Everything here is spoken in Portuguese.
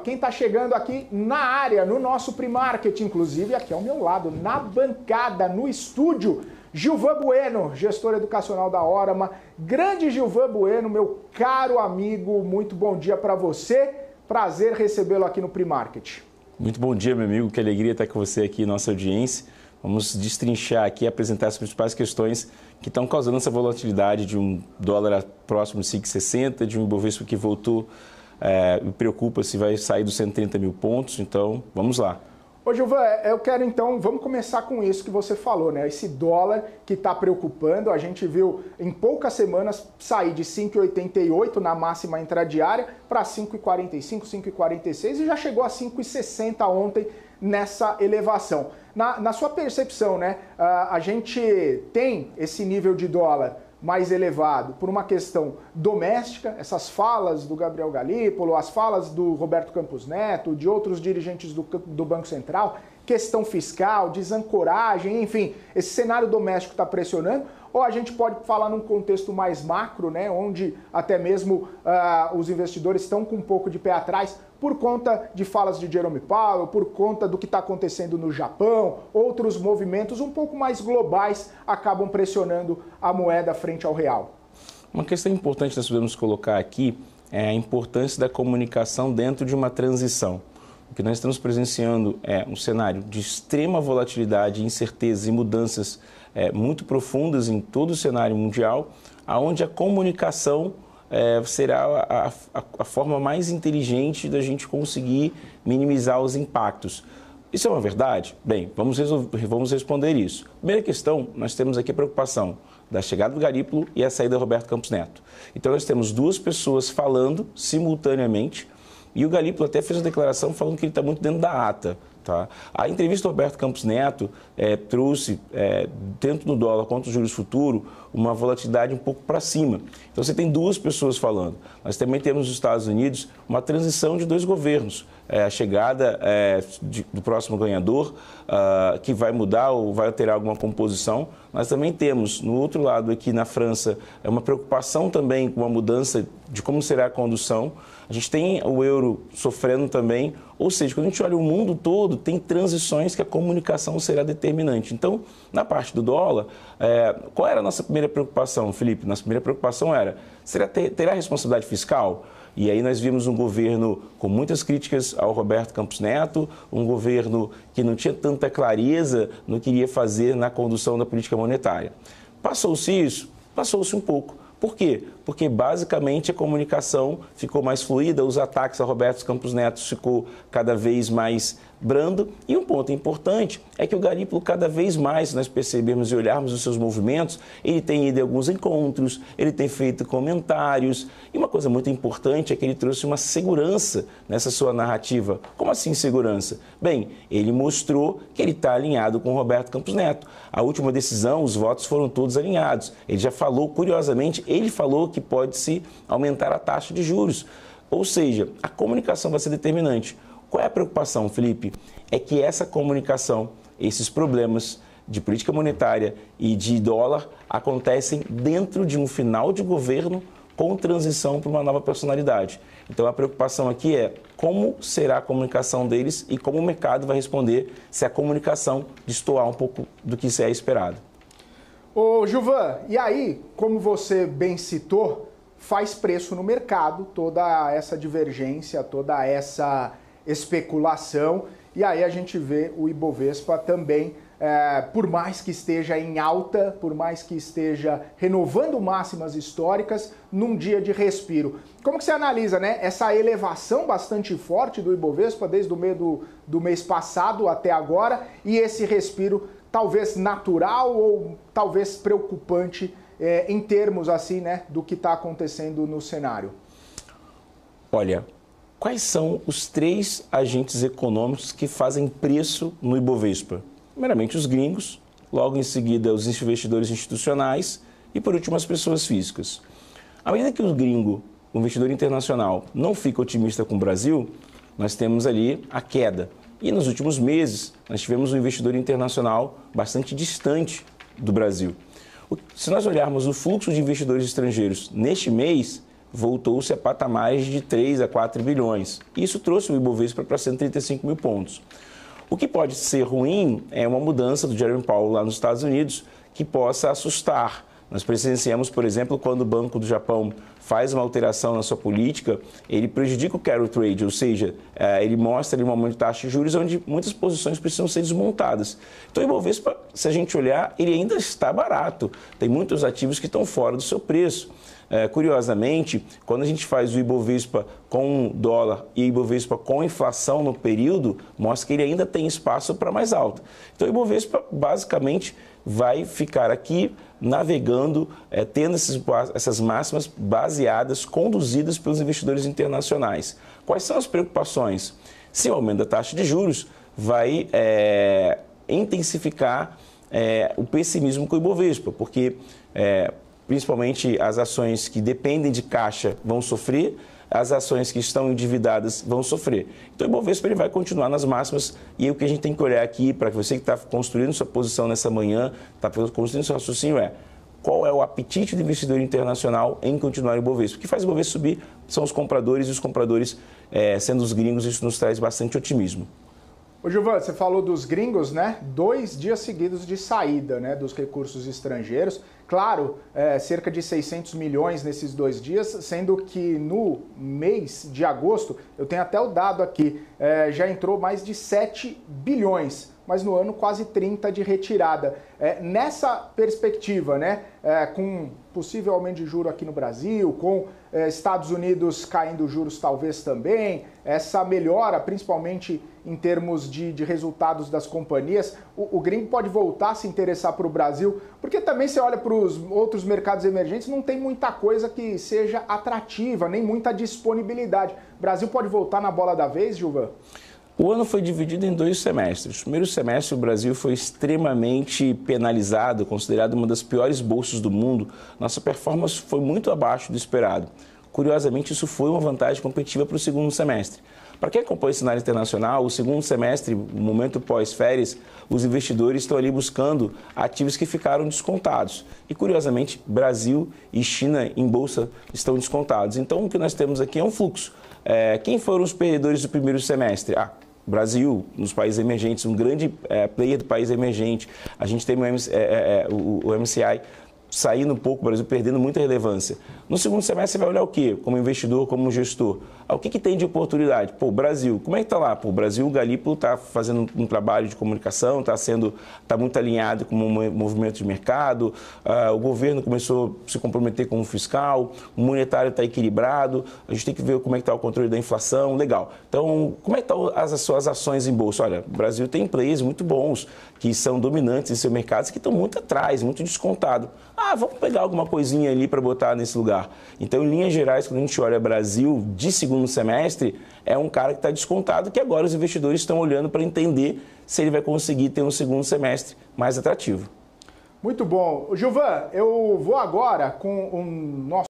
Quem está chegando aqui na área, no nosso pre-market, inclusive aqui ao meu lado, na bancada, no estúdio, Gilvan Bueno, gestor educacional da Orama. Grande Gilvan Bueno, meu caro amigo, muito bom dia para você. Prazer recebê-lo aqui no pre-market. Muito bom dia, meu amigo. Que alegria estar com você aqui, nossa audiência. Vamos destrinchar aqui e apresentar as principais questões que estão causando essa volatilidade de um dólar próximo de 5,60, de um Ibovespa que voltou. Me preocupa se vai sair dos 130 mil pontos, então vamos lá. Ô Gilvan, eu quero então, vamos começar com isso que você falou, né? Esse dólar que está preocupando, a gente viu em poucas semanas sair de 5,88 na máxima intradiária para 5,45, 5,46 e já chegou a 5,60 ontem nessa elevação. Na sua percepção, né? A gente tem esse nível de dólar mais elevado por uma questão doméstica, essas falas do Gabriel Galípolo, as falas do Roberto Campos Neto, de outros dirigentes do Banco Central, questão fiscal, desancoragem, enfim, esse cenário doméstico está pressionando, ou a gente pode falar num contexto mais macro, né, onde até mesmo os investidores estão com um pouco de pé atrás por conta de falas de Jerome Powell, por conta do que está acontecendo no Japão, outros movimentos um pouco mais globais acabam pressionando a moeda frente ao real. Uma questão importante que nós podemos colocar aqui é a importância da comunicação dentro de uma transição. O que nós estamos presenciando é um cenário de extrema volatilidade, incertezas e mudanças muito profundas em todo o cenário mundial, onde a comunicação será a forma mais inteligente da gente conseguir minimizar os impactos. Isso é uma verdade? Bem, vamos responder isso. Primeira questão, nós temos aqui a preocupação da chegada do Galípolo e a saída do Roberto Campos Neto. Então nós temos duas pessoas falando simultaneamente e o Galípolo até fez uma declaração falando que ele está muito dentro da ata. Tá? A entrevista do Roberto Campos Neto trouxe, tanto no dólar quanto no juros futuro, uma volatilidade um pouco para cima. Então você tem duas pessoas falando. Nós também temos nos Estados Unidos uma transição de dois governos. A chegada do próximo ganhador, que vai mudar ou vai alterar alguma composição. Nós também temos, no outro lado aqui na França, uma preocupação também com a mudança de como será a condução. A gente tem o euro sofrendo também, ou seja, quando a gente olha o mundo todo, tem transições que a comunicação será determinante. Então, na parte do dólar, qual era a nossa primeira preocupação, Felipe? Nossa primeira preocupação era, terá responsabilidade fiscal? E aí nós vimos um governo com muitas críticas ao Roberto Campos Neto, um governo que não tinha tanta clareza no que iria fazer na condução da política monetária. Passou-se isso? Passou-se um pouco. Por quê? Porque basicamente a comunicação ficou mais fluida, os ataques a Roberto Campos Neto ficou cada vez mais brando. E um ponto importante é que o Galípolo cada vez mais, se nós percebermos e olharmos os seus movimentos, ele tem ido a alguns encontros, ele tem feito comentários. E uma coisa muito importante é que ele trouxe uma segurança nessa sua narrativa. Como assim segurança? Bem, ele mostrou que ele está alinhado com o Roberto Campos Neto. A última decisão, os votos foram todos alinhados. Ele já falou, curiosamente, ele falou que pode-se aumentar a taxa de juros. Ou seja, a comunicação vai ser determinante. Qual é a preocupação, Felipe? É que essa comunicação, esses problemas de política monetária e de dólar acontecem dentro de um final de governo com transição para uma nova personalidade. Então a preocupação aqui é como será a comunicação deles e como o mercado vai responder se a comunicação destoar um pouco do que se é esperado. Ô Gilvan, e aí, como você bem citou, faz preço no mercado toda essa divergência, toda essa especulação, e aí a gente vê o Ibovespa também, por mais que esteja em alta, por mais que esteja renovando máximas históricas, num dia de respiro. Como que você analisa, né, essa elevação bastante forte do Ibovespa desde o meio do mês passado até agora e esse respiro talvez natural ou talvez preocupante em termos assim, né, do que está acontecendo no cenário? Olha, quais são os três agentes econômicos que fazem preço no Ibovespa? Primeiramente os gringos, logo em seguida os investidores institucionais e por último as pessoas físicas. À medida que o gringo, o investidor internacional, não fica otimista com o Brasil, nós temos ali a queda. E nos últimos meses, nós tivemos um investidor internacional bastante distante do Brasil. Se nós olharmos o fluxo de investidores estrangeiros neste mês, voltou-se a patamares de 3 a 4 bilhões. Isso trouxe o Ibovespa para 135 mil pontos. O que pode ser ruim é uma mudança do Jerome Powell lá nos Estados Unidos que possa assustar. Nós presenciamos, por exemplo, quando o Banco do Japão faz uma alteração na sua política, ele prejudica o carry trade, ou seja, ele mostra ali um aumento de taxa de juros onde muitas posições precisam ser desmontadas. Então, o Ibovespa, se a gente olhar, ele ainda está barato. Tem muitos ativos que estão fora do seu preço. Curiosamente, quando a gente faz o Ibovespa com dólar e o Ibovespa com inflação no período, mostra que ele ainda tem espaço para mais alto. Então, o Ibovespa, basicamente, vai ficar aqui navegando, tendo essas máximas baseadas, conduzidas pelos investidores internacionais. Quais são as preocupações? Se o aumento da taxa de juros vai intensificar o pessimismo com o Ibovespa, porque principalmente as ações que dependem de caixa vão sofrer, as ações que estão endividadas vão sofrer. Então, o Ibovespa ele vai continuar nas máximas e o que a gente tem que olhar aqui para você que está construindo sua posição nessa manhã, está construindo seu raciocínio qual é o apetite do investidor internacional em continuar o Ibovespa. O que faz o Ibovespa subir são os compradores e os compradores sendo os gringos, isso nos traz bastante otimismo. Ô Gilvan, você falou dos gringos, né? 2 dias seguidos de saída, né, dos recursos estrangeiros. Claro, cerca de 600 milhões nesses 2 dias, sendo que no mês de agosto, eu tenho até o dado aqui, já entrou mais de 7 bilhões, mas no ano quase 30 de retirada. Nessa perspectiva, né, com possível aumento de juros aqui no Brasil, com Estados Unidos caindo juros talvez também, essa melhora principalmente em termos de resultados das companhias, o gringo pode voltar a se interessar para o Brasil, porque também você olha para os outros mercados emergentes, não tem muita coisa que seja atrativa, nem muita disponibilidade. O Brasil pode voltar na bola da vez, Gilvan? O ano foi dividido em 2 semestres. No primeiro semestre, o Brasil foi extremamente penalizado, considerado uma das piores bolsas do mundo. Nossa performance foi muito abaixo do esperado. Curiosamente, isso foi uma vantagem competitiva para o segundo semestre. Para quem acompanha o cenário internacional, o segundo semestre, no momento pós-férias, os investidores estão ali buscando ativos que ficaram descontados. E, curiosamente, Brasil e China em bolsa estão descontados. Então, o que nós temos aqui é um fluxo. Quem foram os perdedores do primeiro semestre? Brasil, nos países emergentes, um grande player do país emergente. A gente tem o MSCI saindo um pouco, o Brasil perdendo muita relevância. No segundo semestre, você vai olhar o quê? Como investidor, como gestor. O que tem de oportunidade? Brasil, como é que está lá? O Brasil, o Galípolo está fazendo um trabalho de comunicação, está muito alinhado com o movimento de mercado, o governo começou a se comprometer com o fiscal, o monetário está equilibrado, a gente tem que ver como é que está o controle da inflação, legal. Então, como é que estão as suas ações em bolsa? Olha, o Brasil tem players muito bons, que são dominantes em seu mercado, que estão muito atrás, muito descontado. Vamos pegar alguma coisinha ali para botar nesse lugar. Então, em linhas gerais, quando a gente olha Brasil de segundo semestre, é um cara que está descontado, que agora os investidores estão olhando para entender se ele vai conseguir ter um segundo semestre mais atrativo. Muito bom. Gilvan, eu vou agora com o nosso